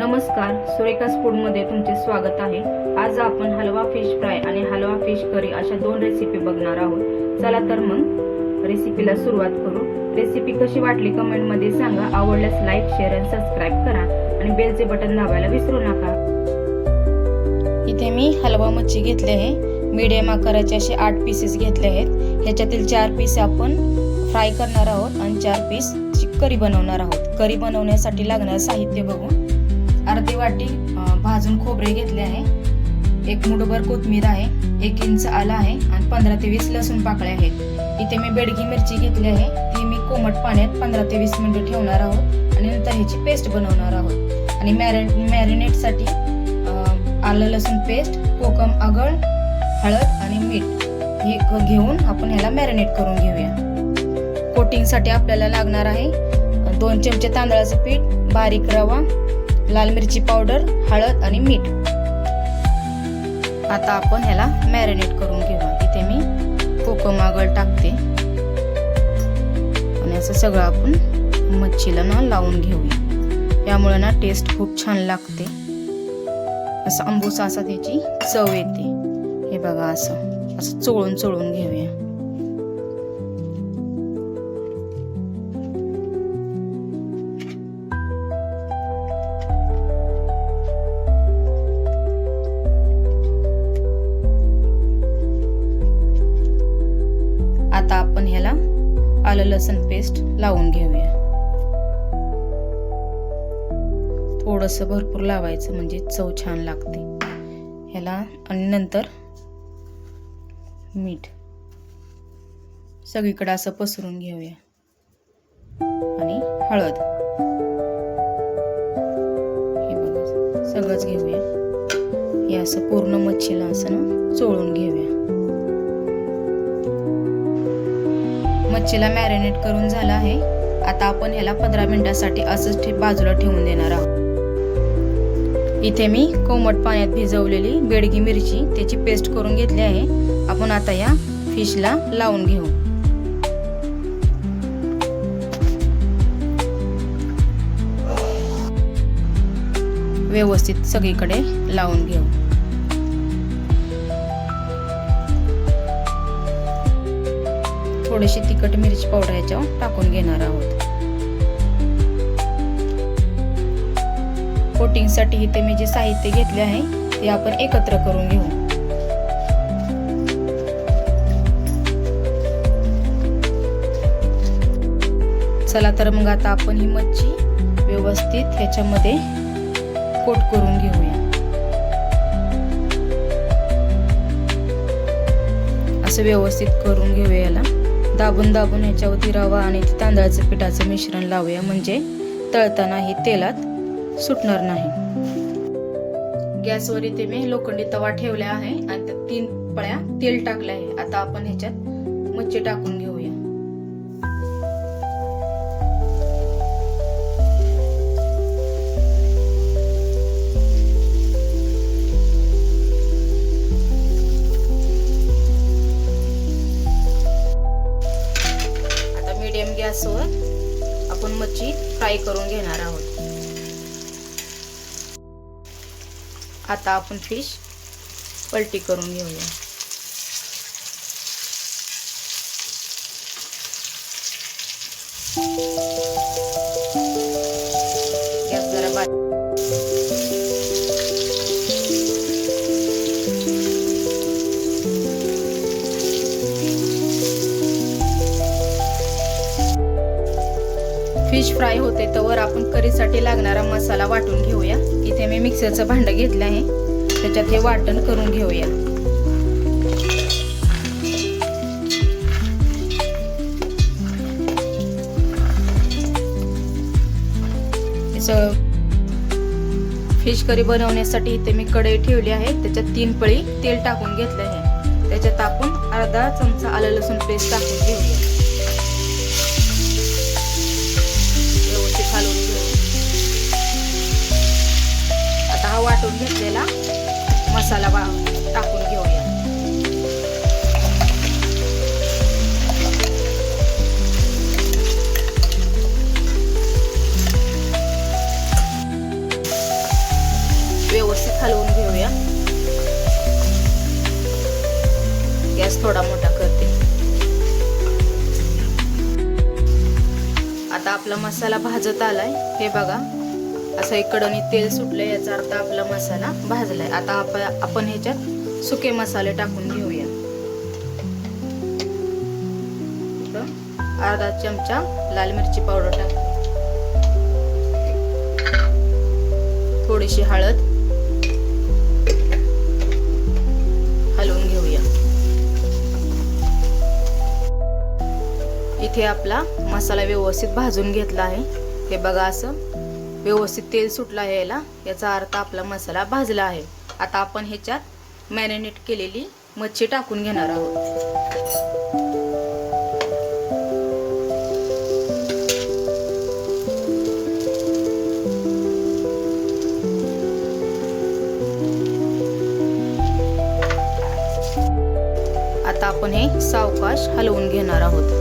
नमस्कार, सुरेखास फूडमध्ये तुमचे स्वागत आहे। आज आपण हलवा फिश फ्राय आणि हलवा फिश करी अशा दोन रेसिपी बघणार आहोत। चला तर मग रेसिपीला सुरुवात करू। रेसिपी कशी वाटली कमेंटमध्ये सांगा। आवडल्यास लाईक, शेअर आणि सबस्क्राइब करा आणि बेलचे बटन दाबायला विसरू नका। इथे मी हलवा मच्छी घेतली आहे। मीडियम आकाराचे असे 8 पीसेस घेतले आहेत। ह्याच्यातील 4 पीस आपण फ्राय करणार आहोत आणि 4 पीस करी बनवणार आहोत। करी बनवण्यासाठी लागणारे साहित्य बघू। अर्धी वाटी भाजून खोबरे घेतले आहे, 1 मुठभर कोथिंबीर आहे, 1 इंच आलं आहे आणि 15 ते 20 लसूण पाकळ्या आहेत। इथे मी बेडगी मिरची घेतली आहे, ती मी कोमट पाण्यात 15 ते 20 मिनिटे ठेवणार आहोत आणि नंतर ह्याची पेस्ट बनवणार आहोत। आणि मॅरिनेट साठी आलं लसूण पेस्ट, कोकम आगळ, हळद आणि मीठ हे घेऊन आपण ह्याला मॅरिनेट करून घेऊया। कोटिंग साठी आपल्याला लागणार आहे 2 चमचे तांदळाचे पीठ, बारीक रवा, लाल मिरची पावडर, हळद आणि मीठ। आता आपण ह्याला मॅरिनेट करून घेऊया। इथे मी कोकम आगळ टाकते आणि असं सगळं आपण मच्छीला ना लावून घेऊया। यामुळे ना टेस्ट खूप छान लागते, असं अंबूसा असा त्याची चव येते। हे बघा असं चोळून घेऊया। आता आपण ह्याला आलं लसूण पेस्ट लावून घेऊया। थोडंसं भरपूर लावायचं म्हणजे चव छान लागते ह्याला। आणि नंतर मीठ सगळीकडे असं पसरून घेऊया आणि हळद हे बघा सगळंच घेऊया। हे असं पूर्ण मच्छीला असं ना चोळून घेऊया। मच्छीला मॅरिनेट करून झाला आहे। आता आपण ह्याला 15 मिनिटांसाठी असंच बाजूला ठेवून देणार आहोत। इथे मी कोमट पाण्यात भिजवलेली बेडगी मिरची त्याची पेस्ट करून घेतली आहे। आपण आता या फिशला लावून घेऊ। व्यवस्थित सगळीकडे लावून घेऊ। थोडीशी तिखट मिरची पावडर याच्यावर टाकून घेणार आहोत। कोटिंग साठी इथे मी जे साहित्य घेतले आहे ते आपण एकत्र करून घेऊ। चला तर मग आता आपण ही मच्छी व्यवस्थित ह्याच्यामध्ये कोट करून घेऊया। असं व्यवस्थित करून घेऊया। याला दाबून ह्याच्यावरती रवा आणि तांदळाचं पिठाचं मिश्रण लावूया, म्हणजे तळताना हे तेलात सुटणार नाही। गॅसवर इथे मी लोखंडी तवा ठेवला आहे आणि त्यात 3 पळ्या तेल टाकले आहे। आता आपण ह्याच्यात मच्छी टाकून घेऊया। आता मीडियम गॅसवर आपण मच्छी फ्राय करून घेणार आहोत। आता आपण फिश पलटी करून घेऊया। गॅस जरा बारीक। फिश फ्राय होते तवर आपण करीसाठी लागणारा मसाला वाटून घेऊया। इथे मी मिक्सरचं भांडं घेतलं आहे, त्याच्यात हे वाटण करून घेऊया। फिश करी बनवण्यासाठी इथे मी कढई ठेवली आहे, त्याच्यात 3 पळी तेल टाकून घेतले आहे। त्याच्यात आपण अर्धा चमचा आलं लसूण पेस्ट टाकून घेऊया। आता हा वाटून घेतलेला मसाला टाकून घेऊया। हलवून घेऊया. गॅस थोडा मोठा करते. आता आपला मसाला भाजत आलाय. हे बघा, असं इकडून तेल सुटलंय, याचा अर्थ आपला मसाला भाजलाय. आता आपण ह्याच्यात सुके मसाले टाकून घेऊया. अर्धा चमचा लाल मिरची पावडर टाकते, थोडीशी हळद, हलवून घेऊया. इथे आपला मसाला व्यवस्थित भाजून घेतला आहे. हे बघा, असं व्यवस्थित तेल सुटलं आहे याला, याचा अर्थ आपला मसाला भाजला आहे. आता आपण ह्याच्यात मॅरिनेट केलेली मच्छी टाकून घेणार आहोत. आता आपण हे सावकाश हलवून घेणार आहोत.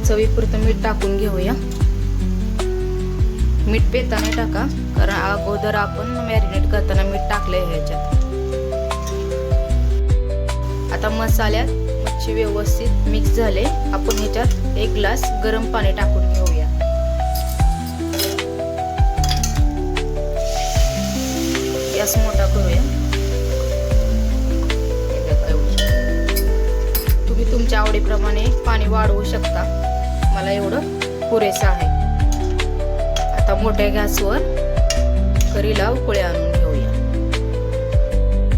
चवीपुरतं मीठ टाकून घेऊया. मीठ पेताने टाका, कारण अगोदर आपण मॅरिनेट करताना मीठ टाकलंय ह्याच्यात. आता मसाल्यात मच्छी व्यवस्थित मिक्स झाले. आपण ह्याच्यात 1 ग्लास गरम पाणी टाकून घेऊया. गॅस मोठा करूया. तुम्ही तुमच्या आवडीप्रमाणे पाणी वाढवू शकता. मला एवढं पुरेसं आहे. आता मोठ्या गॅसवर करीला उकळी आणून घेऊया.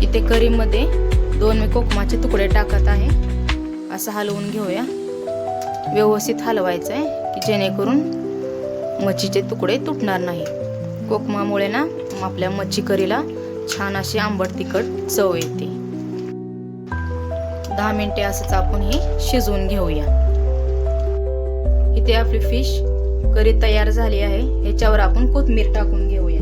इथे करीमध्ये 2 मी कोकमाचे तुकडे टाकत आहे. असं हलवून घेऊया. व्यवस्थित हलवायचं आहे की जेणेकरून मच्छीचे तुकडे तुटणार नाही. कोकमामुळे ना आपल्या मच्छी करीला छान अशी आंबट तिखट चव येते. 10 मिनिटे असंच आपण हे शिजवून घेऊया. इथे आपली फिश करी तयार झाली आहे. ह्याच्यावर आपण कोथिंबीर टाकून घेऊया.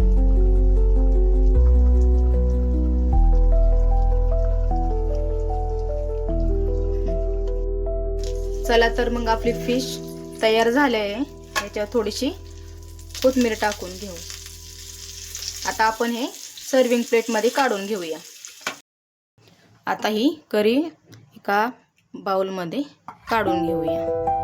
चला तर मग आपली फिश तयार झाली आहे. ह्याच्यावर थोडीशी कोथिंबीर टाकून घेऊ. आता आपण हे सर्विंग प्लेटमध्ये काढून घेऊया. आता ही करी एका बाउलमध्ये काढून घेऊया.